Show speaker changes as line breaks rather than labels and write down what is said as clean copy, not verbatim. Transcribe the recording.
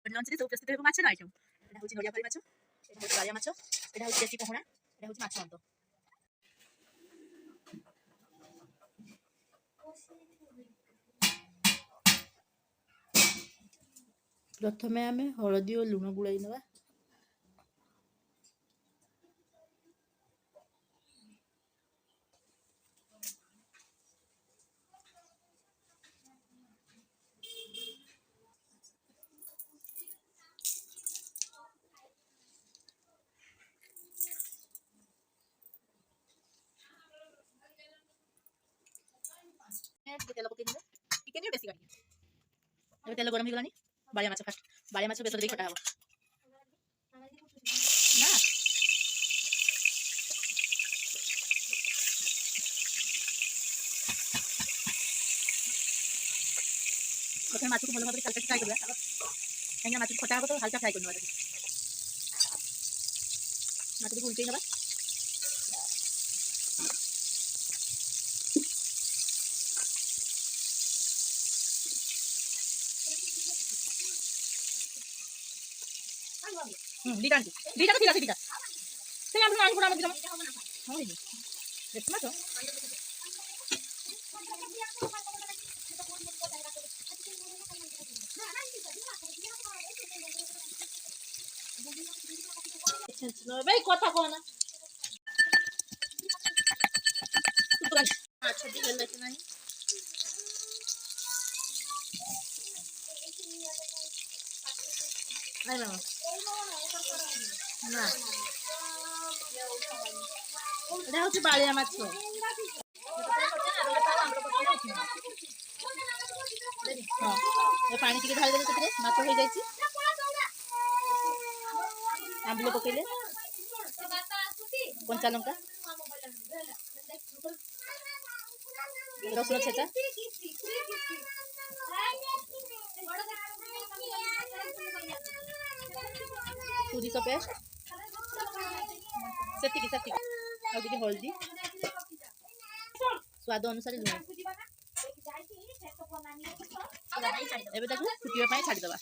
ଲଞ୍ଚରେ ସବୁ ପ୍ରସ୍ତୁତ ହେବ ମାଛର ଆଇଟମ୍। ଏଇଟା ହେଉଛି ନଡ଼ିଆ ଭଳି ମାଛ, ଏଇଟା ହେଉଛି ବାଳିଆ ମାଛ, ଏଇଟା ହେଉଛି ଦେଶୀ ପୋହଳା, ଏଇଟା ହେଉଛି ମାଛ ଅନ୍ତ। ପ୍ରଥମେ ଆମେ ହଳଦୀ ଓ ଲୁଣ ଗୋଳାଇ ନେବା। ତେଲ ପକେଇ ଦେବେ, ଟିକେ ଟିକେ ବେଶୀ କାଟିକି। ଏବେ ତେଲ ଗରମ ହେଇଗଲାଣି, ବାଳିଆ ମାଛ ଫାଷ୍ଟ ବାଳିଆ ମାଛ ବେସର ଦେଇ କଟା ହବ। ନା ପ୍ରଥମେ ମାଛକୁ ଭଲ ଭାବରେ ହାଲକା ଫ୍ରାଏ କରିବା, କାହିଁକିନା ମାଛକୁ କଟା ହବ ତ ହାଲକା ଫ୍ରାଏ କରିନେବା। ମାଛକୁ ଉଲଟେଇ ନେବା। ଦିଟା ଆଣିଛି, ଦିଟା ତ ଥିଲା ଦିଟା ସେ ଆମେ ଆଣି ପୁରା ଦିଟା ହଁ ହେଇନି ଦେଖ ମାଛ ଭାଇ କଥା କହନା ମାଛ ବି ହେଲେ କି ନାହିଁ। ନା ଏଇଟା ହଉଛି ବାଳିଆ ମାଛ। ହଁ ପାଣି ଟିକେ ଢାଳିଦେଲେ ସେଥିରେ ମାଛ ହେଇଯାଇଛି। ଆମ୍ବୁଲ ପକେଇଲେ, କଞ୍ଚା ଲଙ୍କା, ରସୁଣ ଛେଚା, ସୋରିଷ ପେଷ୍ଟ, ସେତିକି ସେତିକି ଆଉ ଟିକେ ହଳଦୀ, ସ୍ୱାଦ ଅନୁସାରେ ଲୁଣ। ଏବେ ତାକୁ ଫୁଟିବା ପାଇଁ ଛାଡ଼ିଦେବା।